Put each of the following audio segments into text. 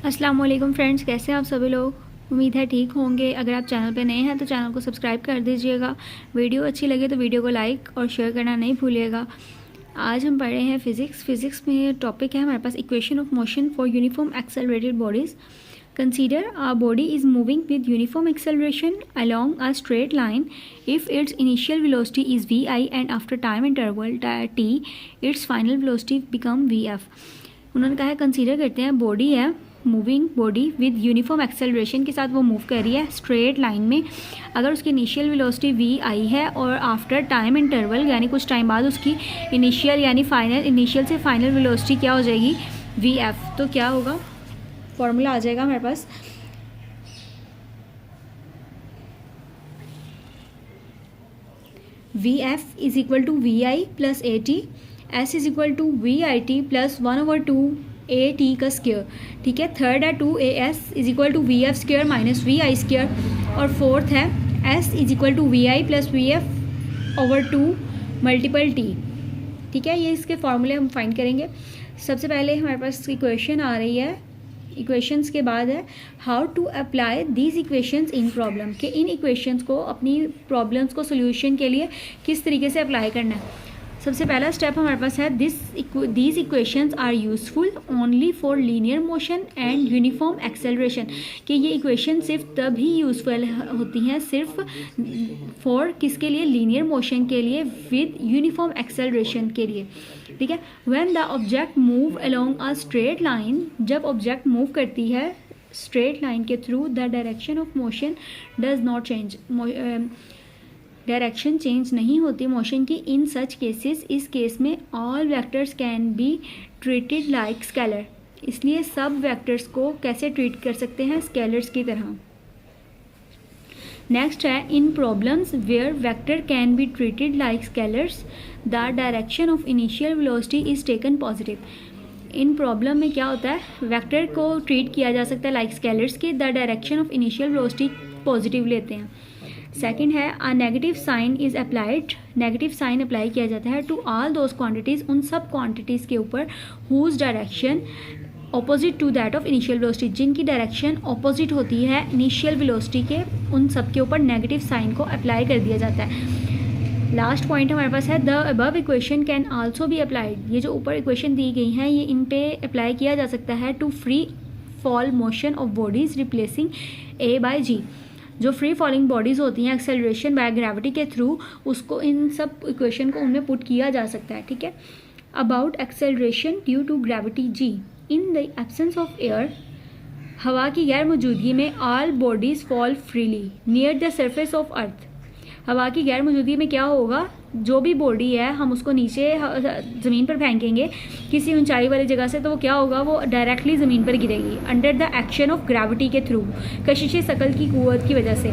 अस्सलाम वालेकुम फ्रेंड्स, कैसे हैं आप सभी लोग। उम्मीद है ठीक होंगे। अगर आप चैनल पे नए हैं तो चैनल को सब्सक्राइब कर दीजिएगा। वीडियो अच्छी लगे तो वीडियो को लाइक और शेयर करना नहीं भूलिएगा। आज हम पढ़ रहे हैं फिज़िक्स में टॉपिक है हमारे पास equation of motion for uniform accelerated bodies. Consider a body is moving with uniform acceleration along a straight line if its initial velocity is vi and after time interval t its final velocity become vf। उन्होंने कहा है consider करते हैं body है moving body with uniform acceleration के साथ वो move कर रही है स्ट्रेट लाइन में। अगर उसकी इनिशियल वेलोसिटी वी आई है और आफ्टर टाइम इंटरवल यानी कुछ टाइम बाद उसकी इनिशियल यानी फाइनल इनिशियल से फाइनल वेलोसिटी क्या हो जाएगी वी एफ। तो क्या होगा, फॉर्मूला आ जाएगा हमारे पास v f is equal to v i plus a t, s is equal to v i t plus 1/2 a t का स्क्वायर। ठीक है, थर्ड है 2 a s is equal to v f square minus v i square, और fourth है s is equal to v i plus v f over 2 multiple t. ठीक है, ये इसके फॉर्मूले हम फाइंड करेंगे। सबसे पहले हमारे पास इक्वेशन आ रही है, इक्वेशंस के बाद है how to apply these equations in problem, कि इन इक्वेशंस को अपनी प्रॉब्लम्स को सोल्यूशन के लिए किस तरीके से अप्लाई करना है। सबसे पहला स्टेप हमारे पास है these equations are useful only for linear motion and uniform acceleration, कि ये इक्वेशन सिर्फ तभी यूजफुल होती हैं सिर्फ फॉर किसके लिए, लीनियर मोशन के लिए विद यूनिफॉर्म एक्सेलरेशन के लिए। ठीक है, when the object move along a straight line, जब ऑब्जेक्ट मूव करती है स्ट्रेट लाइन के through the direction of motion does not change, direction change नहीं होती मोशन की। इन सच केसेस, इस केस में all vectors can be treated like scalar, इसलिए सब वेक्टर्स को कैसे ट्रीट कर सकते हैं, स्केलर्स की तरह। नेक्स्ट है in problems where vector can be treated like scalars the direction of initial velocity is taken positive. इन प्रॉब्लम में क्या होता है, वेक्टर को ट्रीट किया जा सकता है लाइक स्केलर्स के, the direction of initial velocity positive लेते हैं। सेकंड है a negative sign is applied, negative sign apply किया जाता है टू ऑल दोज क्वांटिटीज़, उन सब क्वांटिटीज़ के ऊपर whose direction opposite to that of initial velocity, जिनकी डायरेक्शन ऑपोजिट होती है इनिशियल वेलोसिटी के, उन सब के ऊपर नेगेटिव साइन को अप्लाई कर दिया जाता है। लास्ट पॉइंट हमारे पास है the above equation can also be applied, ये जो ऊपर इक्वेशन दी गई हैं ये इन पे अप्लाई किया जा सकता है to free fall motion of bodies replacing a by g. जो फ्री फॉलिंग बॉडीज़ होती हैं एक्सेलरेशन बाय ग्रेविटी के थ्रू, उसको इन सब इक्वेशन को उनमें पुट किया जा सकता है। ठीक है, about acceleration due to gravity g, in the absence of air, हवा की गैर मौजूदगी में all bodies fall freely near the surface of earth. हवा की गैर मौजूदगी में क्या होगा, जो भी बॉडी है हम उसको नीचे ज़मीन पर फेंकेंगे किसी ऊंचाई वाली जगह से, तो वो क्या होगा, वो डायरेक्टली ज़मीन पर गिरेगी under the action of gravity के थ्रू, कशिश शकल की कुव्वत की वजह से,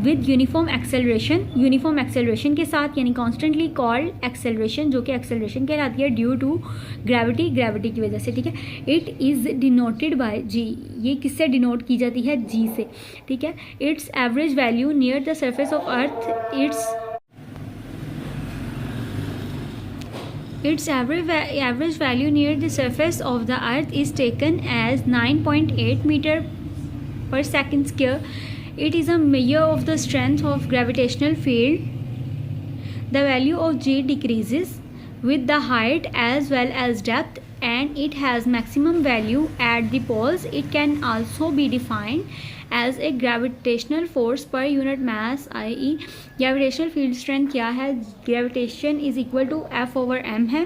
with uniform acceleration, uniform acceleration के साथ, यानी कॉन्स्टेंटली कॉल्ड एक्सेलरेशन, जो कि एक्सेलरेशन कहलाती है ड्यू टू ग्रेविटी, ग्रेविटी की वजह से। ठीक है, इट इज़ डिनोटेड बाय जी, ये किससे डिनोट की जाती है, जी से। ठीक है, it's average value near the surface of earth, its average value near the surface of the earth is taken as 9.8 meter per second square. It is a measure of the strength of gravitational field. The value of g decreases with the height as well as depth, and it has maximum value at the poles. It can also be defined as a gravitational force per unit mass, i.e. gravitational field strength क्या है, gravitation is equal to F over m है।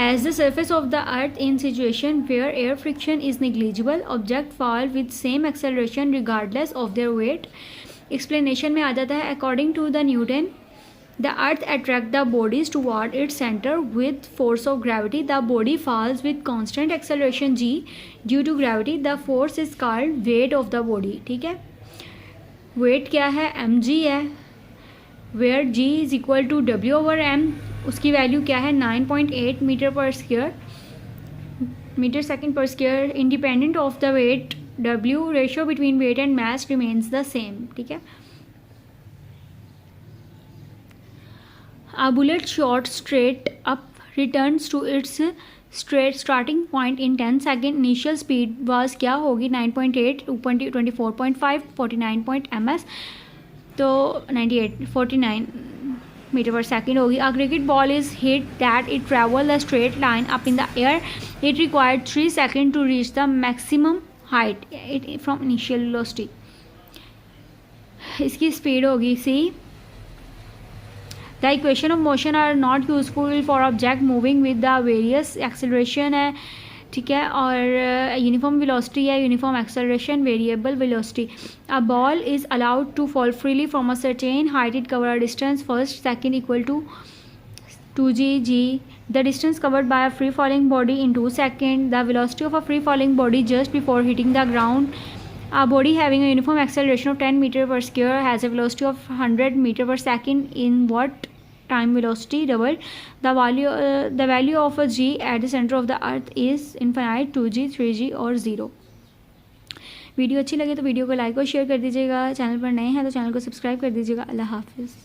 As the surface of the earth in situation where air friction is negligible, object fall with same acceleration regardless of their weight। explanation में आ जाता है according to the Newton, the earth attracts the bodies toward its center with force of gravity. The body falls with constant acceleration g due to gravity. The force is called weight of the body। ठीक है, weight क्या है, mg है, where g is equal to w over m, उसकी value क्या है 9.8 metre पर square, metre second पर square. Independent of the weight w, ratio between weight and mass remains the same. ठीक है, a bullet shot straight up returns to its straight starting point in 10 second, initial speed was क्या होगी 9.8, 24.5, 49 ms, तो 49 metre पर second होगी. A cricket ball is hit that it travel the straight line up in the air, it required 3 second to reach the maximum height it from initial velocity. इसकी speed होगी सी. The equation of motion are not useful for object moving with the various acceleration है, ठीक है, और uniform velocity है, uniform acceleration, variable velocity. A ball is allowed to fall freely from a certain height, it cover a distance first second equal to 2g. The distance covered by a free falling body in 2 seconds. The velocity of a free falling body just before hitting the ground. A body having a uniform acceleration of 10 meter per square has a velocity of 100 meter per second. In what time velocity doubled? The value of a g at the center of the earth is infinite, 2g, 3g और 0. Video अच्छी लगे तो video को like और share कर दीजिएगा. Channel पर नए हैं तो चैनल को सब्सक्राइब कर दीजिएगा. अल्लाह हाफिज़.